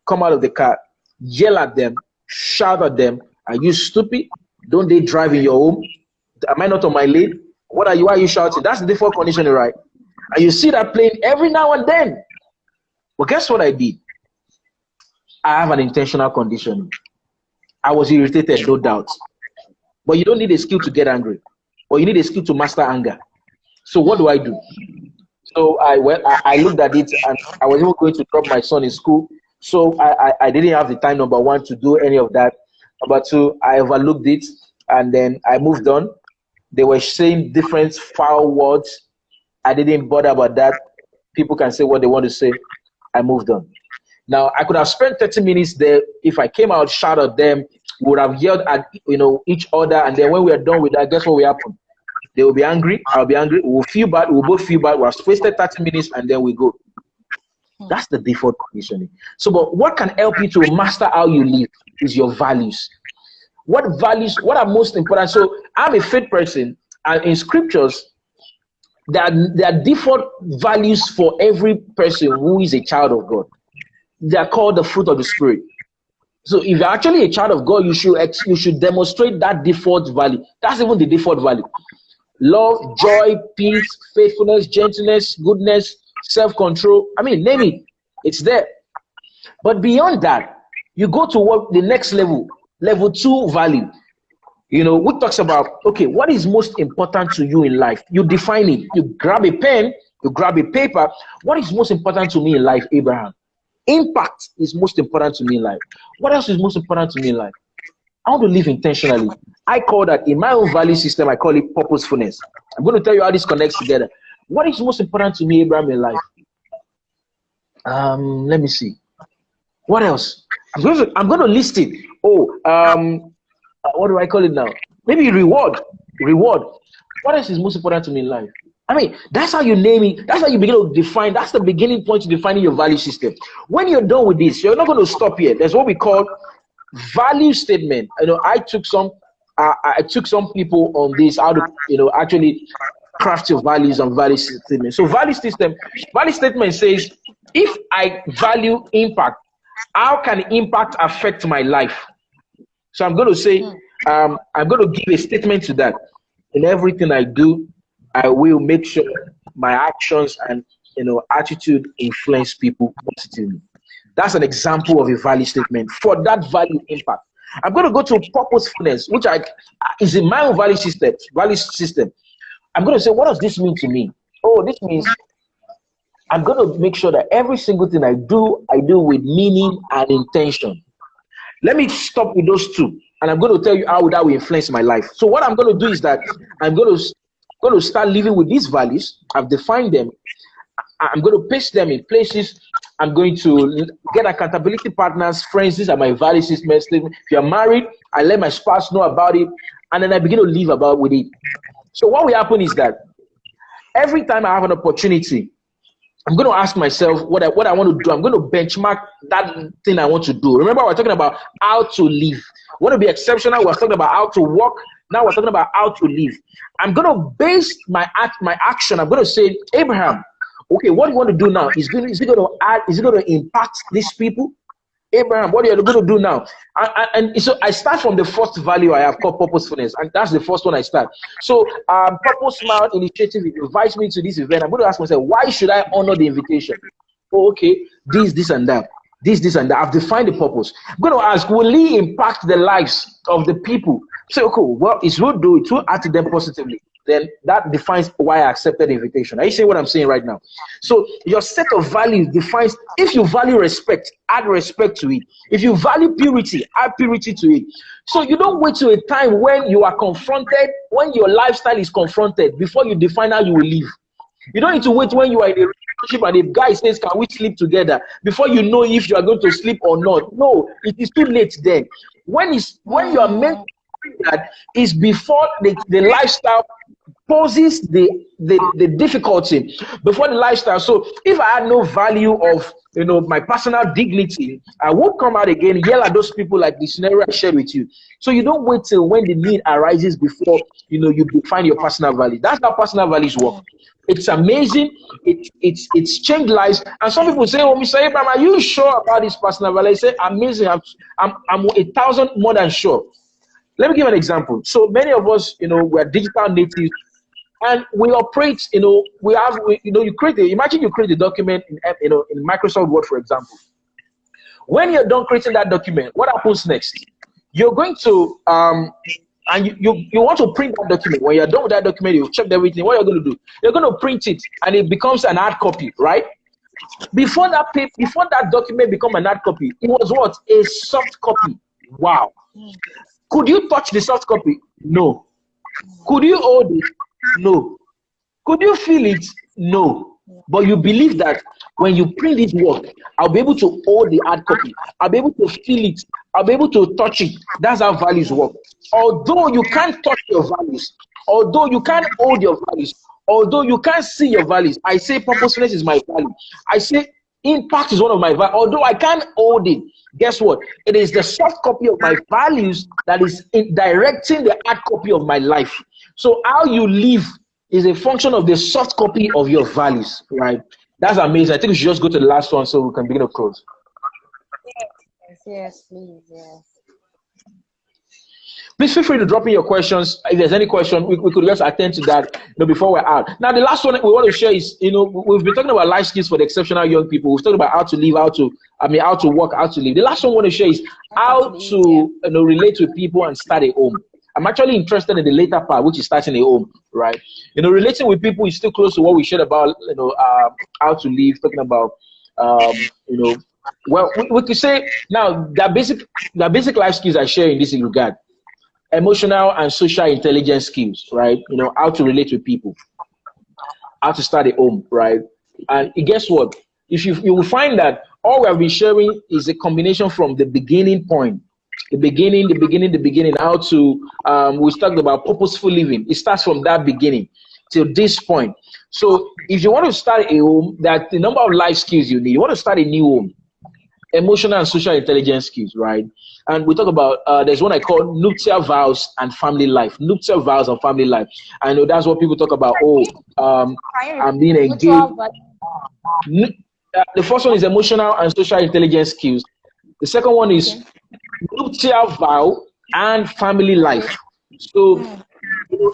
Come out of the car, yell at them, shout at them. Are you stupid? Don't they drive in your home? Am I not on my lane? What are you? Why are you shouting? That's the default conditioning, right? And you see that playing every now and then. But guess what I did? I have an intentional conditioning. I was irritated, no doubt. But you don't need a skill to get angry, or you need a skill to master anger. So what do I do? So I looked at it, and I was even going to drop my son in school. So I didn't have the time, number one, to do any of that. Number two, I overlooked it, and then I moved on. They were saying different foul words. I didn't bother about that. People can say what they want to say. I moved on. Now, I could have spent 30 minutes there. If I came out, shout at them, would have yelled at each other, and then when we are done with that, guess what will happen? They will be angry. I'll be angry. We'll feel bad. We'll both feel bad. We've wasted 30 minutes, and then we go. That's the default conditioning. So, but what can help you to master how you live is your values. What values? What are most important? So, I'm a faith person, and in scriptures, there are default values for every person who is a child of God. They are called the fruit of the Spirit. So if you're actually a child of God, you should demonstrate that default value. That's even the default value. Love, joy, peace, faithfulness, gentleness, goodness, self-control. I mean, name it. It's there. But beyond that, you go to what the next level 2 value. Which talks about, okay, what is most important to you in life? You define it. You grab a pen, you grab a paper. What is most important to me in life, Abraham? Impact is most important to me in life. What else is most important to me in life? I want to live intentionally. I call that, in my own value system, I call it purposefulness. I'm going to tell you how this connects together. What is most important to me, Abraham, in life? Let me see. What else? I'm going to list it. What do I call it now? Maybe reward. What else is most important to me in life? I mean, that's how you name it. That's how you begin to define. That's the beginning point to defining your value system. When you're done with this, you're not going to stop here. There's what we call value statement. I took some people on this, how to, actually craft your values and value statement. So value statement says, if I value impact, how can impact affect my life? So I'm going to say, I'm going to give a statement to that. In everything I do, I will make sure my actions and attitude influence people positively. That's an example of a value statement for that value impact. I'm going to go to purposefulness, which is in my own value system. I'm going to say, what does this mean to me? Oh, this means I'm going to make sure that every single thing I do with meaning and intention. Let me stop with those two, and I'm going to tell you how that will influence my life. So what I'm going to do is that I'm going to start living with these values. I've defined them. I'm going to paste them in places. I'm going to get accountability partners, friends. These are my value system. If you're married, I let my spouse know about it, and then I begin to live with it. So what will happen is that every time I have an opportunity, I'm going to ask myself what I want to do. I'm going to benchmark that thing I want to do. Remember, we're talking about how to live. We want to be exceptional. We're talking about how to work. Now we're talking about how to live. I'm going to base my action. I'm going to say, Abraham, okay, what do you want to do now? Is it going to impact these people? Abraham, what are you going to do now? And so I start from the first value I have called purposefulness, and that's the first one I start. So Purpose Smile Initiative invites me to this event. I'm going to ask myself, why should I honor the invitation? Oh, okay, this and that. This and that. I've defined the purpose. I'm going to ask, will it impact the lives of the people? Say, okay, well, it will do it, will add to them positively. Then that defines why I accepted the invitation. Are you seeing what I'm saying right now? So your set of values defines, if you value respect, add respect to it. If you value purity, add purity to it. So you don't wait till a time when you are confronted, when your lifestyle is confronted, before you define how you will live. You don't need to wait when you are in a relationship and the guy says, can we sleep together? Before you know if you are going to sleep or not. No, it is too late then. When you are meant to do that is before the lifestyle poses the difficulty, before the lifestyle. So if I had no value of my personal dignity, I won't come out again, yell at those people like the scenario I shared with you. So you don't wait till when the need arises before, you define your personal value. That's how personal values work. It's amazing. It's changed lives. And some people say, "Oh, Mr. Abraham, are you sure about this personal value?" I say, "Amazing. I'm 1,000 more than sure." Let me give an example. So many of us, we're digital natives, and we operate. Imagine you create a document in Microsoft Word, for example. When you're done creating that document, what happens next? You're going to and you want to print that document. When you're done with that document, you've checked everything. What you're going to do? You're going to print it, and it becomes an hard copy, right? Before that document become an hard copy, it was what? A soft copy. Wow. Could you touch the soft copy? No. Could you hold it? No. Could you feel it? No. But you believe that when you print this work, I'll be able to hold the hard copy. I'll be able to feel it. I'll be able to touch it. That's how values work. Although you can't touch your values, although you can't hold your values, although you can't see your values, I say purposefulness is my value. I say impact is one of my values. Although I can't hold it, guess what? It is the soft copy of my values that is directing the hard copy of my life. So how you live is a function of the soft copy of your values, right? That's amazing. I think we should just go to the last one so we can begin to close. Yes, please, yes. Please feel free to drop in your questions. If there's any question, we could just attend to that before we're out. Now, the last one we want to share is, we've been talking about life skills for the exceptional young people. We've talked about how to live, how to work, how to live. The last one I want to share is how to relate with people and start a home. I'm actually interested in the later part, which is starting a home, right? Relating with people is still close to what we shared about, how to live, talking about, well, we could say now that basic life skills I share in this regard. Emotional and social intelligence skills, right? How to relate with people, how to start a home, right? And guess what? If you will find that all we have been sharing is a combination from the beginning point, the beginning, how to, we talked about purposeful living. It starts from that beginning till this point. So if you want to start a home, that the number of life skills you need, you want to start a new home, emotional and social intelligence skills, right? And we talk about, there's one I call nuptial vows and family life. Nuptial vows and family life. I know that's what people talk about. I'm being engaged. The first one is emotional and social intelligence skills. The second one is nuptial vow and family life. So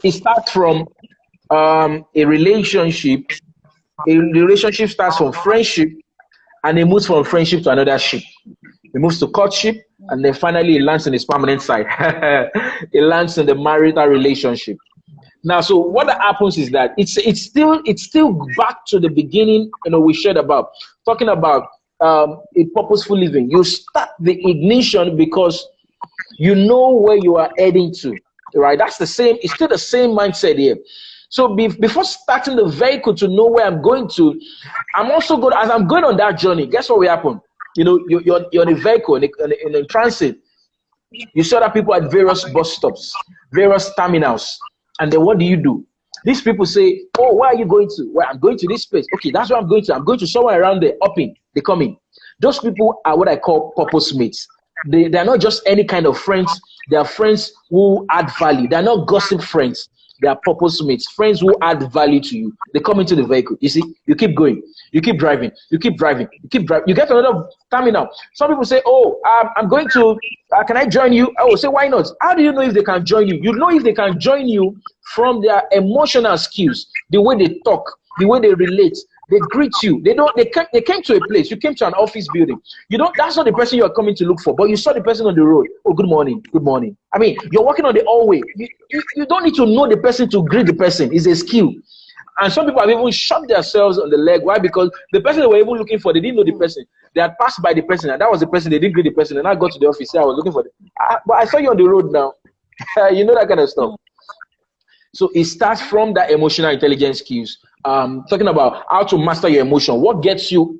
it starts from a relationship. The relationship starts from friendship, and it moves from friendship to another ship. It moves to courtship, and then finally it lands in its permanent side. It lands in the marital relationship. Now, so what that happens is that it's still back to the beginning. We shared about talking about a purposeful living. You start the ignition because you know where you are heading to, right? That's the same. It's still the same mindset here. So before starting the vehicle to know where I'm going to, I'm also good as I'm going on that journey. Guess what will happen? You're in a vehicle in a transit. You saw that people at various bus stops, various terminals, and then what do? These people say, "Oh, where are you going to?" "Well, I'm going to this place." "Okay, that's where I'm going to. I'm going to somewhere around there." They come in. Those people are what I call purpose mates. They are not just any kind of friends. They are friends who add value. They are not gossip friends. They are purpose mates, friends who add value to you. They come into the vehicle. You see, you keep going, you keep driving, you keep driving, you keep driving. You get to another terminal. Some people say, "Oh, I'm going to, can I join you?" "Oh, say, why not?" How do you know if they can join you? You know if they can join you from their emotional skills, the way they talk, the way they relate. They greet you. They came to a place. You came to an office building. That's not the person you are coming to look for, but you saw the person on the road. "Oh, good morning, good morning." I mean, you're walking on the hallway. You don't need to know the person to greet the person. It's a skill. And some people have even shot themselves on the leg. Why? Because the person they were even looking for, they didn't know the person. They had passed by the person, and that was the person. They didn't greet the person. And I got to the office. I was looking for them. But I saw you on the road now. That kind of stuff. So it starts from that emotional intelligence skills. Talking about how to master your emotion. What gets you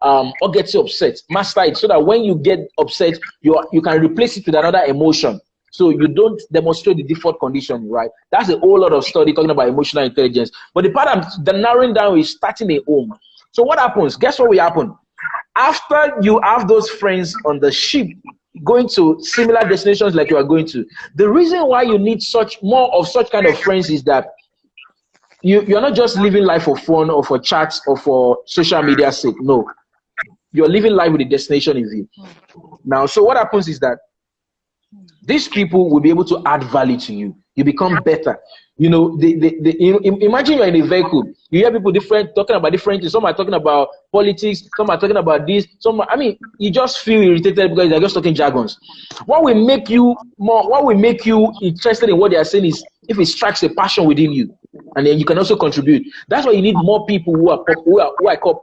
upset? Master it so that when you get upset, you can replace it with another emotion. So you don't demonstrate the default condition, right? That's a whole lot of study talking about emotional intelligence. But the part the narrowing down is starting a home. So what happens? Guess what will happen? after you have those friends on the ship going to similar destinations like you are going to, the reason why you need more of such kind of friends is that you're not just living life for fun or for chats or for social media sake. No, you're living life with a destination in view. Now, so what happens is that these people will be able to add value to you. You become better. You know, imagine you're in a vehicle. You hear people talking about different things. Some are talking about politics. Some are talking about this. You just feel irritated because they're just talking jargons. What will make you interested in what they are saying is if it strikes a passion within you, and then you can also contribute. That's why you need more people who I call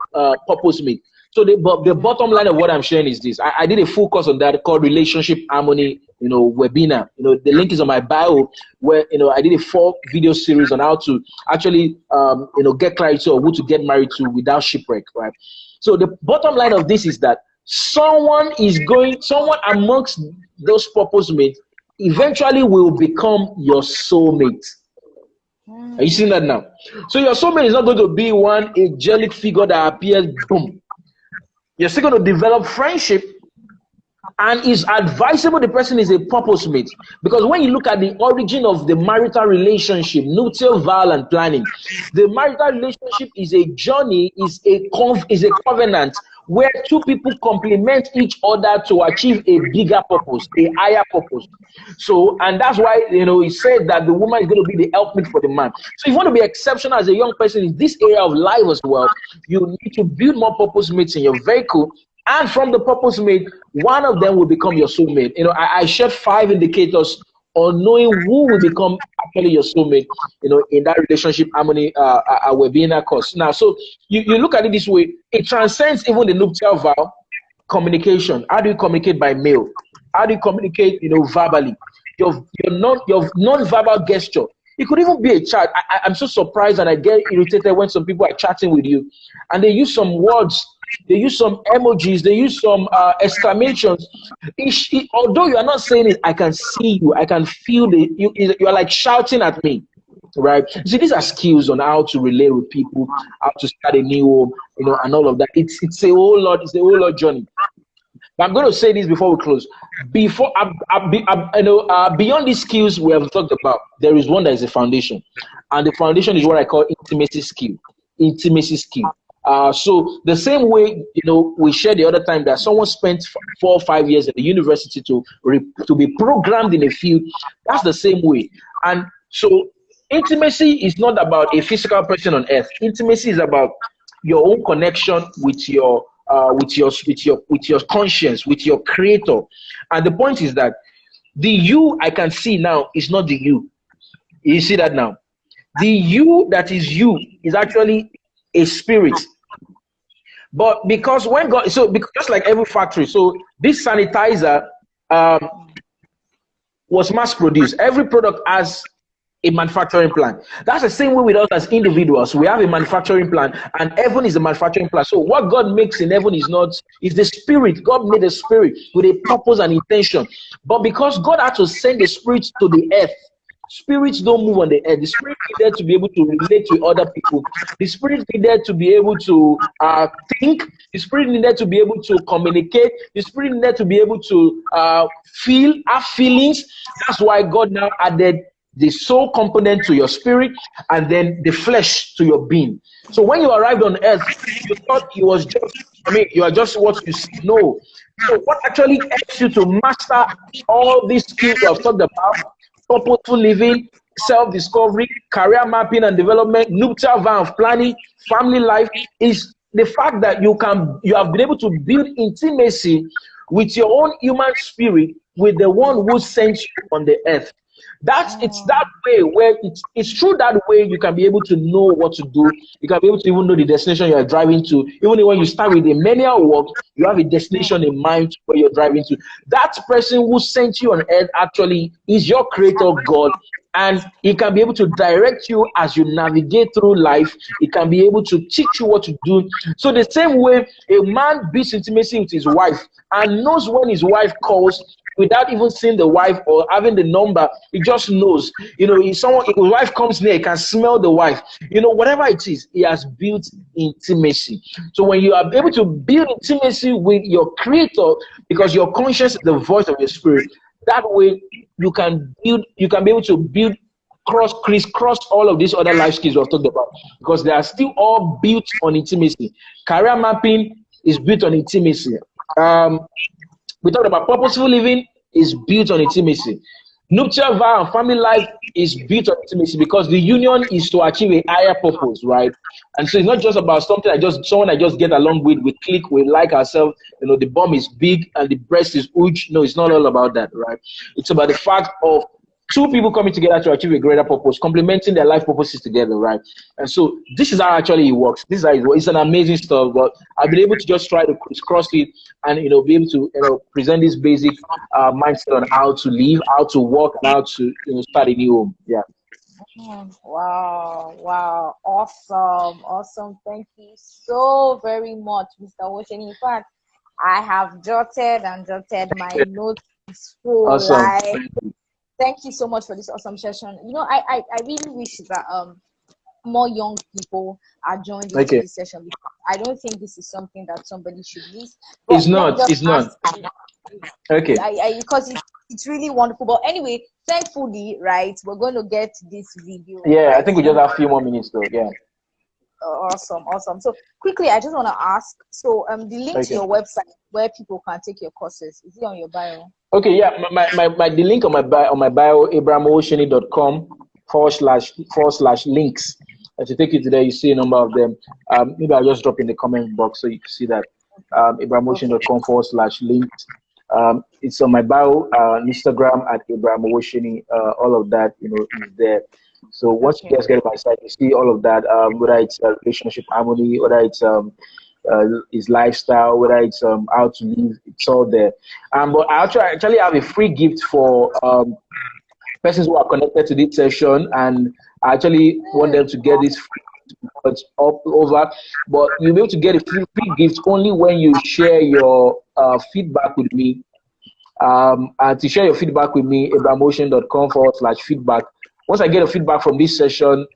purpose mate. So the bottom line of what I'm sharing is this. I did a full course on that called Relationship Harmony, webinar. The link is on my bio, where I did a 4-video series on how to actually get clarity on who to get married to without shipwreck, right? So the bottom line of this is that someone amongst those purpose mates eventually will become your soulmate. Are you seeing that now? So your soulmate is not going to be one angelic figure that appears, boom. You're still going to develop friendship, and it's advisable the person is a purpose mate, because when you look at the origin of the marital relationship, nuptial vow and planning, the marital relationship is a journey, is a covenant where two people complement each other to achieve a bigger purpose, a higher purpose. So, and that's why he said that the woman is going to be the helpmate for the man. So if you want to be exceptional as a young person in this area of life as well, you need to build more purpose mates in your vehicle. And from the purpose mate, one of them will become your soulmate. I shared 5 indicators on knowing who will become actually your soulmate, in that relationship harmony webinar course. Now, so you look at it this way, it transcends even the nuptial vow communication. How do you communicate by mail? How do you communicate, verbally? Your non-verbal gesture. It could even be a chat. I'm so surprised and I get irritated when some people are chatting with you and they use some words. They use some emojis, they use some exclamations. Although you are not saying it, I can see you, I can feel you are like shouting at me, right? See, these are skills on how to relate with people, how to start a new home, and all of that. It's a whole lot journey. But I'm going to say this before we close. Beyond these skills we have talked about, there is one that is a foundation, and the foundation is what I call intimacy skill. So the same way, we shared the other time that someone spent 4 or 5 years at the university to be programmed in a field, that's the same way. And so intimacy is not about a physical person on earth. Intimacy is about your own connection with your conscience, with your creator. And the point is that the you I can see now is not the you. You see that now? The you that is you is actually a spirit. But because just like every factory, so this sanitizer was mass produced. Every product has a manufacturing plant. That's the same way with us as individuals. We have a manufacturing plant, and heaven is a manufacturing plant. So what God makes in heaven is the spirit. God made a spirit with a purpose and intention. But because God had to send the spirit to the earth, spirits don't move on the earth. The spirit needed to be able to relate to other people. The spirit needed to be able to think. The spirit needed to be able to communicate. The spirit needed to be able to have feelings. That's why God now added the soul component to your spirit and then the flesh to your being. So when you arrived on earth, you thought you are just what you see. No. So what actually helps you to master all these skills we have talked about: purposeful living, self-discovery, career mapping and development, nuptial vow of planning, family life, is the fact that you have been able to build intimacy with your own human spirit, with the one who sent you on the earth. It's that way where it's through that way you can be able to know what to do. You can be able to even know the destination you are driving to. Even when you start with a manual walk, you have a destination in mind where you're driving to. That person who sent you on earth actually is your creator God, and he can be able to direct you as you navigate through life. He can be able to teach you what to do. So the same way a man builds intimacy with his wife and knows when his wife calls without even seeing the wife or having the number. He just knows. If his wife comes near, he can smell the wife. Whatever it is, he has built intimacy. So when you are able to build intimacy with your creator, because your conscience is the voice of your spirit, that way you can be able to build crisscross all of these other life skills we've talked about, because they are still all built on intimacy. Career mapping is built on intimacy. We talked about purposeful living is built on intimacy. Nuptial vow and family life is built on intimacy, because the union is to achieve a higher purpose, right? And so it's not just about someone I just get along with, we click, we like ourselves, the bum is big and the breast is huge. No, it's not all about that, right? It's about the fact of two people coming together to achieve a greater purpose, complementing their life purposes together, right? And so this is how actually it works. This is how it works. It's an amazing stuff, but I've been able to just try to crisscross it and be able to present this basic mindset on how to live, how to work, and how to start a new home. Yeah. Wow, awesome. Thank you so very much, Mr. Owoseni. In fact, I have jotted my notes full. Awesome. Thank you so much for this awesome session. I really wish that more young people are joined into this session, because I don't think this is something that somebody should miss. But it's not. Okay. Because it's really wonderful. But anyway, thankfully, right, we're going to get this video. Yeah, right? I think we just have a few more minutes though. Yeah. Awesome. So quickly, I just want to ask. So the link to your website where people can take your courses, is it on your bio? Okay, yeah. The link on my bio, abraham/links. As you take it today, you see a number of them. Maybe I'll just drop in the comment box so you can see that. abrahamosheni.com/links. It's on my bio, Instagram at Abraham Owoseni. All of that, is there. So once you guys get my site, you see all of that. Whether it's relationship harmony, whether it's his lifestyle, whether it's how to live, it's all there. But I actually have a free gift for persons who are connected to this session, and I actually want them to get this free gift over. But you'll be able to get a free gift only when you share your feedback with me. And to share your feedback with me, abrahamosheni.com/feedback. Once I get a feedback from this session,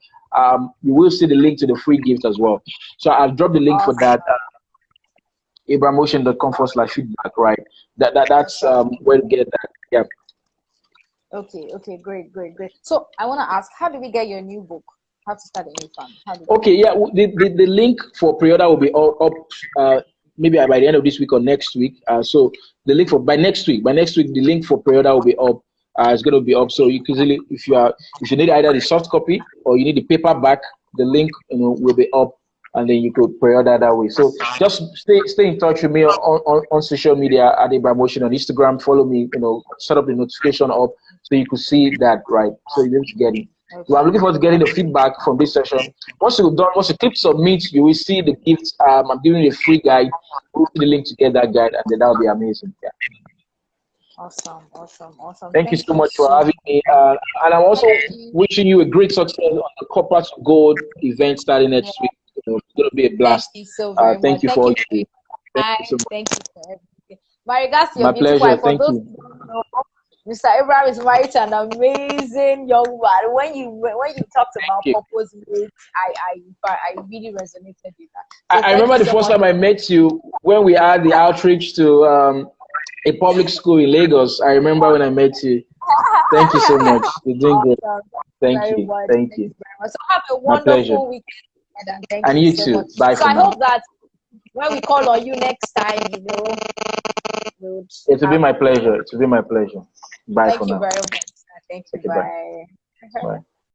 you will see the link to the free gift as well. So I'll drop the link for that. abrahamosheni.com/feedback. Right. That's where to get that. Yeah. Okay. Great. So I want to ask, how do we get your new book? How to start a new family? The link for pre-order will be up maybe by the end of this week or next week. So the link by next week, the link for pre-order will be up. It's going to be up, so you can easily, if you need either the soft copy or you need the paperback, the link will be up, and then you could pre-order that way. So just stay in touch with me on social media at Abraham Owoseni on Instagram. Follow me, set up the notification up so you could see that, right? So you're able to get it. So I'm looking forward to getting the feedback from this session. Once you click submit, you will see the gift. I'm giving you a free guide. We'll put the link to get that guide, and then that will be amazing. Yeah. Awesome. Thank you so much for having me. And I'm also wishing you a great success on the Copper to Gold event starting next week. It's going to be a blast. Thank you so very much. Thank you for all you do. Thank you for everything. My regards to your My beautiful pleasure. wife. For those who don't know, Mr. Abraham is married to an amazing young man. When you talked about purpose, I really resonated with that. So I remember the first time I met you when we had the outreach to a public school in Lagos. I remember when I met you. Thank you so much. You're doing great. Thank you. So have a wonderful weekend, and you too. Much. Bye. So I hope that when we call on you next time, it will be my pleasure. Bye for now. Thank you very much. Thank you. Bye. Bye.